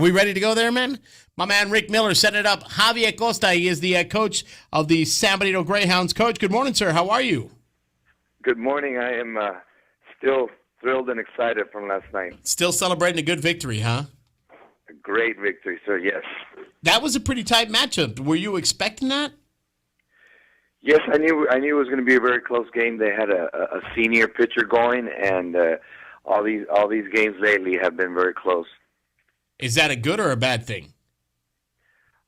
Are we ready to go there, man? My man Rick Miller setting it up. Xavy Acosta, he is the coach of the San Benito Greyhounds. Coach, good morning, sir. How are you? Good morning. I am still thrilled and excited from last night. Still celebrating a good victory, huh? A great victory, sir, yes. That was a pretty tight matchup. Were you expecting that? Yes, I knew it was going to be a very close game. They had a senior pitcher going, and all these games lately have been very close. Is that a good or a bad thing?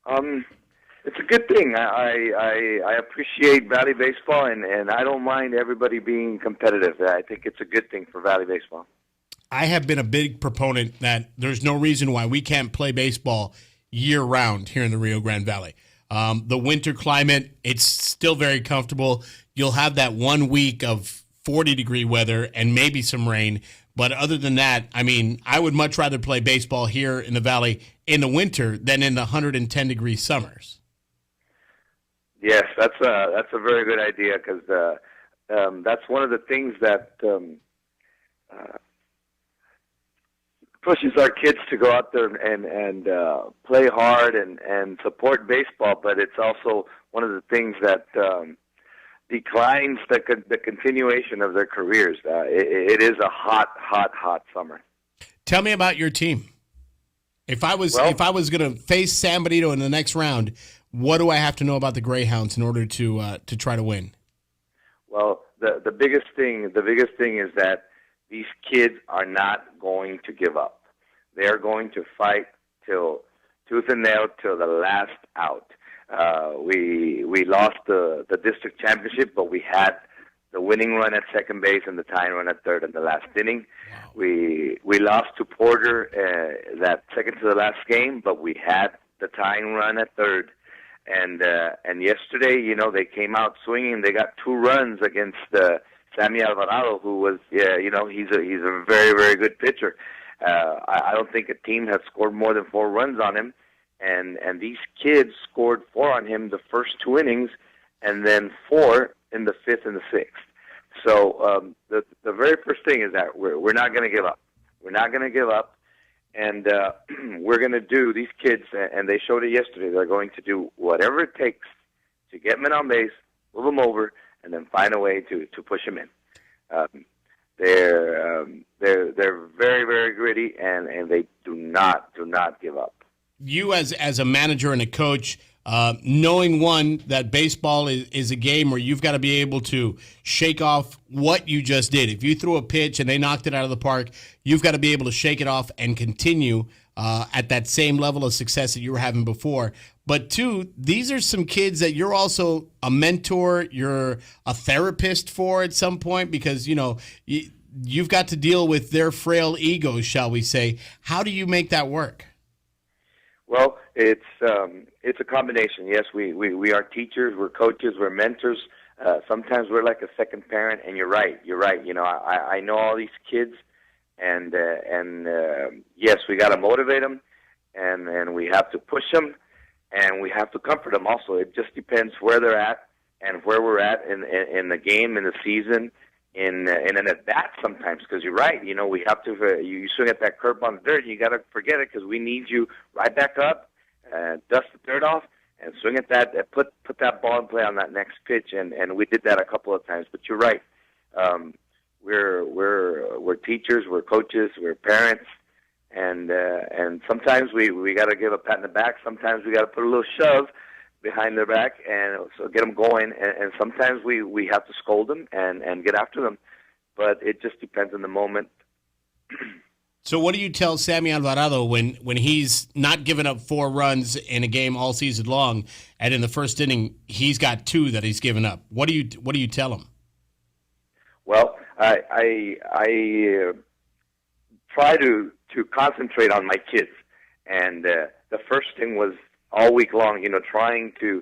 It's a good thing. I appreciate Valley baseball, and I don't mind everybody being competitive. I think it's a good thing for Valley baseball. I have been a big proponent that there's no reason why we can't play baseball year-round here in the Rio Grande Valley. The winter climate, it's still very comfortable. You'll have that 1 week of 40-degree weather and maybe some rain. But other than that, I mean, I would much rather play baseball here in the Valley in the winter than in the 110-degree summers. Yes, that's a very good idea because that's one of the things that pushes our kids to go out there and play hard and support baseball. But it's also one of the things that declines the continuation of their careers. It is a hot summer. Tell me about your team. If I was going to face San Benito in the next round, what do I have to know about the Greyhounds in order to try to win? Well, the biggest thing is that these kids are not going to give up. They are going to fight till tooth and nail till the last out. We lost the district championship, but we had the winning run at second base and the tying run at third in the last inning. Wow. We lost to Porter that second to the last game, but we had the tying run at third. And yesterday, they came out swinging. They got 2 runs against Sammy Alvarado, who was, he's a very, very good pitcher. I don't think a team has scored more than 4 runs on him. And these kids scored 4 on him the first 2 innings, and then 4 in the 5th and the 6th. So the very first thing is that we're not going to give up. We're not going to give up, and we're going to do, these kids, and they showed it yesterday, they're going to do whatever it takes to get men on base, move them over, and then find a way to push them in. They're very, very gritty, and they do not give up. You as a manager and a coach, knowing, one, that baseball is a game where you've got to be able to shake off what you just did. If you threw a pitch and they knocked it out of the park, you've got to be able to shake it off and continue at that same level of success that you were having before. But 2, these are some kids that you're also a mentor, you're a therapist for at some point because, you've got to deal with their frail egos, shall we say. How do you make that work? Well, it's a combination. Yes, we are teachers, we're coaches, we're mentors. Sometimes we're like a second parent, and you're right. I know all these kids, and yes, we got to motivate them, and we have to push them, and we have to comfort them also. It just depends where they're at and where we're at in the game, in the season, in an at-bat sometimes, because you're right. We have to, you swing at that curve on the dirt, you got to forget it because we need you right back up, dust the dirt off, and swing at that, put that ball in play on that next pitch, and we did that a couple of times. But you're right. We're teachers, we're coaches, we're parents, and sometimes we got to give a pat in the back. Sometimes we got to put a little shove behind their back and so get them going, and sometimes we have to scold them and get after them, but it just depends on the moment. So what do you tell Sammy Alvarado when he's not giving up 4 runs in a game all season long, and in the first inning he's got 2 that he's given up? What do you tell him? Well, I try to concentrate on my kids, and the first thing was all week long, trying to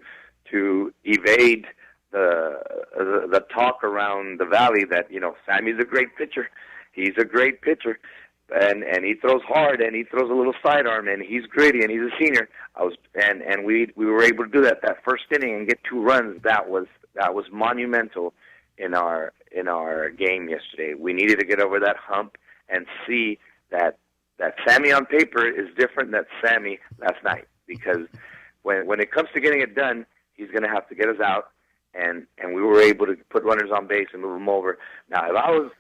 evade the talk around the Valley that, Sammy's a great pitcher. He's a great pitcher, and he throws hard, and he throws a little sidearm, and he's gritty, and he's a senior. We were able to do that first inning and get 2 runs. That was monumental in our game yesterday. We needed to get over that hump and see that that Sammy on paper is different than Sammy last night, because when it comes to getting it done, he's going to have to get us out, and we were able to put runners on base and move them over. Now, if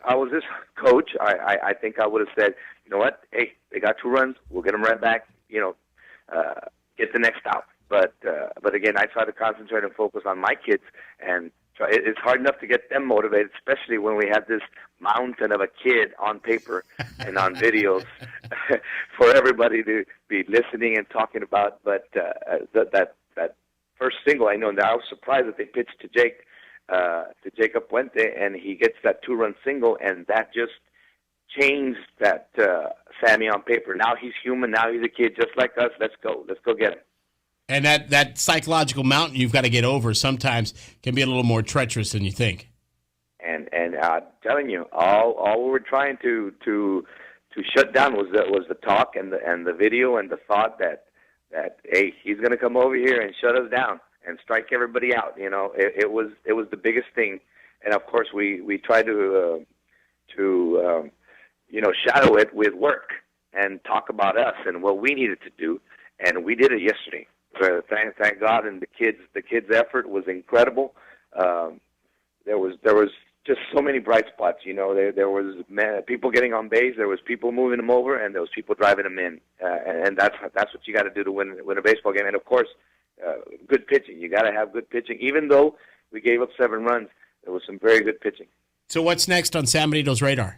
I was this coach, I think I would have said, you know what, hey, they got 2 runs, we'll get them right back, get the next out. But again, I try to concentrate and focus on my kids, and it's hard enough to get them motivated, especially when we have this mountain of a kid on paper and on videos for everybody to be listening and talking about. But that first single, I know, and I was surprised that they pitched to Jacob Puente, and he gets that 2-run single, and that just changed that Sammy on paper. Now he's human. Now he's a kid just like us. Let's go get him. And that psychological mountain you've got to get over sometimes can be a little more treacherous than you think. And I'm telling you, all we were trying to shut down was the talk and the video and the thought that hey, he's going to come over here and shut us down and strike everybody out. It was the biggest thing. And of course we tried to shadow it with work and talk about us and what we needed to do, and we did it yesterday. Thank God, and the kids' effort was incredible. There was just so many bright spots. There was people getting on base, there was people moving them over, and there was people driving them in. And that's what you got to do to win a baseball game. And of course, good pitching. You got to have good pitching. Even though we gave up 7 runs, there was some very good pitching. So what's next on San Benito's radar?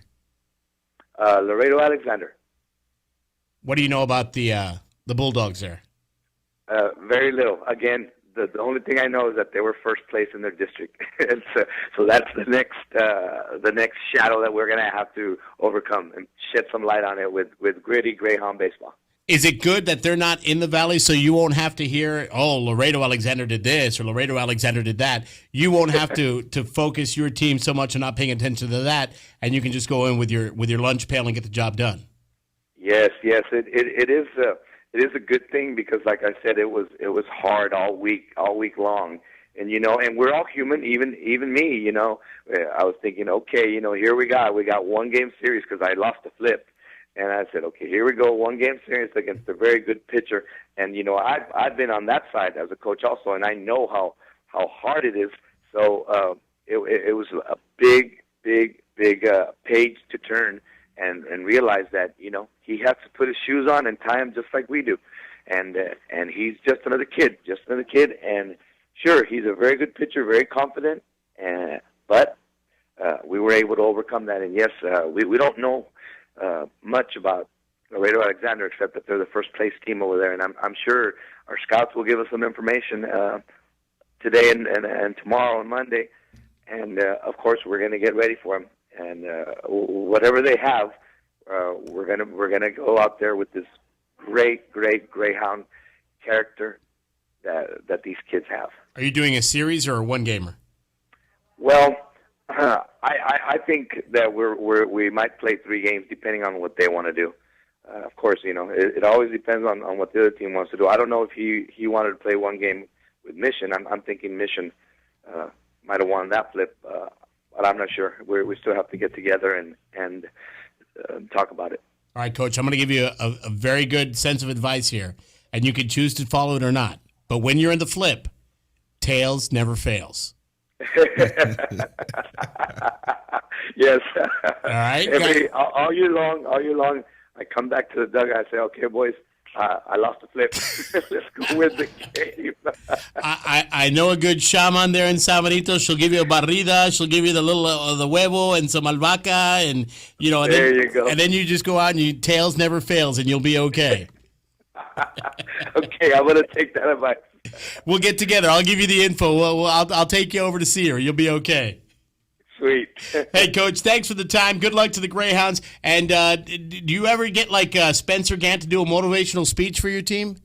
Laredo Alexander. What do you know about the Bulldogs there? Very little. Again, the only thing I know is that they were first place in their district, and so that's the next shadow that we're going to have to overcome and shed some light on it with gritty Greyhound baseball. Is it good that they're not in the Valley, so you won't have to hear, oh, Laredo Alexander did this or Laredo Alexander did that? You won't have to focus your team so much on not paying attention to that, and you can just go in with your lunch pail and get the job done. Yes, it is. It is a good thing because, like I said, it was hard all week long, and and we're all human, even me. I was thinking, okay, here we got 1-game series because I lost a flip, and I said, okay, here we go, 1-game series against a very good pitcher, and I've been on that side as a coach also, and I know how hard it is. So it was a big page to turn. And realize that he has to put his shoes on and tie them just like we do, and he's just another kid, and sure, he's a very good pitcher, very confident, but we were able to overcome that. And yes, we don't know much about Laredo Alexander except that they're the first place team over there, and I'm sure our scouts will give us some information today and tomorrow and Monday, and of course we're going to get ready for them. And whatever they have, we're gonna go out there with this great Greyhound character that these kids have. Are you doing a series or a 1-gamer? Well, I think that we might play 3 games depending on what they want to do. Of course, it always depends on what the other team wants to do. I don't know if he wanted to play 1 game with Mission. I'm thinking Mission might have won that flip. But I'm not sure. We still have to get together and talk about it. All right, Coach, I'm going to give you a very good sense of advice here, and you can choose to follow it or not. But when you're in the flip, tails never fails. Yes. All right. All year long, I come back to the dugout. I say, okay, boys, I lost the flip. Let's go win the game. I know a good shaman there in San Benito. She'll give you a barrida. She'll give you the little the huevo and some albahaca, and you go. And then you just go out and you tails never fails, and you'll be okay. Okay, I'm gonna take that advice. We'll get together. I'll give you the info. I'll take you over to see her. You'll be okay. Sweet. Hey, Coach, thanks for the time. Good luck to the Greyhounds. And do you ever get like Spencer Gant to do a motivational speech for your team?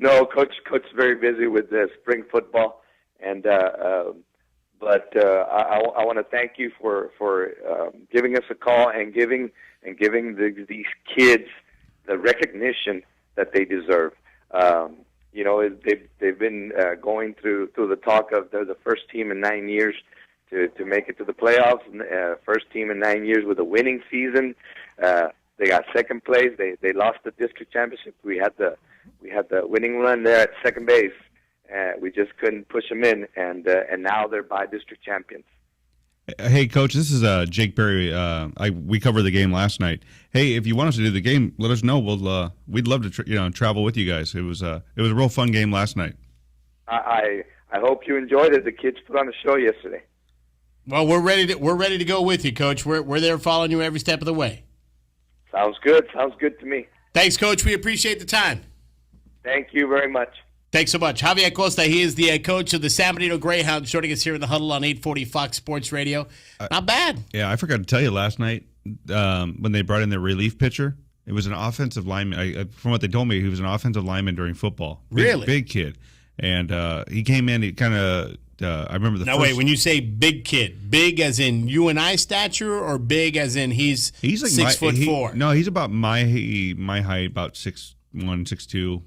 No, Coach is very busy with spring football, and but I want to thank you for giving us a call and giving these kids the recognition that they deserve. They've been going through the talk of they're the first team in 9 years to make it to the playoffs, first team in 9 years with a winning season. They got second place. They lost the district championship. We had the winning run there at second base. We just couldn't push them in, and now they're by-district champions. Hey, Coach, this is Jake Berry. We covered the game last night. Hey, if you want us to do the game, let us know. We'd love to travel with you guys. It was a real fun game last night. I hope you enjoyed it. The kids put on a show yesterday. Well, we're ready to go with you, Coach. We're there following you every step of the way. Sounds good. Sounds good to me. Thanks, Coach. We appreciate the time. Thank you very much. Thanks so much. Xavy Acosta, he is the coach of the San Benito Greyhounds, joining us here in the Huddle on 840 Fox Sports Radio. Not bad. Yeah, I forgot to tell you last night when they brought in their relief pitcher, it was an offensive lineman. From what they told me, he was an offensive lineman during football. Really? Big kid. And he came in, he kind of, I remember the first. Now, wait, when you say big kid, big as in you and I stature, or big as in he's like 6'4"? No, he's about my height, about 6'1", 6'2".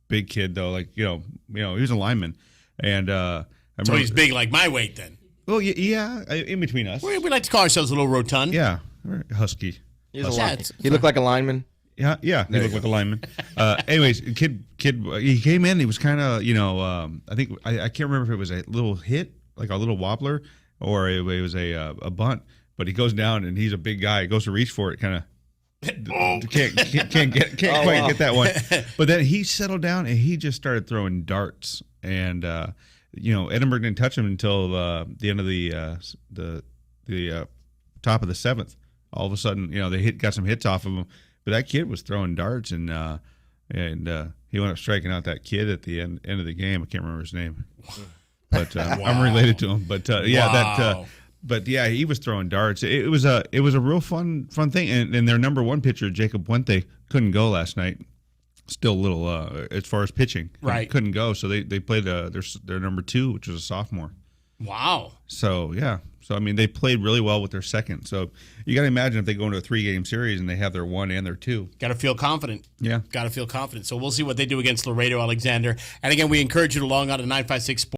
Big kid though, like he was a lineman, and so he's big like my weight then. Well, yeah, in between us. We like to call ourselves a little rotund. Yeah, we're husky. He looked like a lineman. Yeah, he looked like a lineman. Anyways, kid, he came in. He was kind of, I think I can't remember if it was a little hit, like a little wobbler, or it was a bunt. But he goes down and he's a big guy. He goes to reach for it, kind of. Can't quite get that one. But then he settled down and he just started throwing darts. And Edinburgh didn't touch him until the end of the top of the seventh. All of a sudden, they got some hits off of him. But that kid was throwing darts, and he wound up striking out that kid at the end of the game. I can't remember his name, but wow. I'm related to him. But wow. But yeah, he was throwing darts. It was a real fun thing. And their number one pitcher, Jacob Puente, couldn't go last night. Still a little as far as pitching, right? Couldn't go. So they played their number two, which was a sophomore. Wow. So yeah. So I mean, they played really well with their second. So you got to imagine if they go into a 3-game series and they have their 1 and their 2. Got to feel confident. Yeah. Got to feel confident. So we'll see what they do against Laredo Alexander. And again, we encourage you to log on to 956 Sports.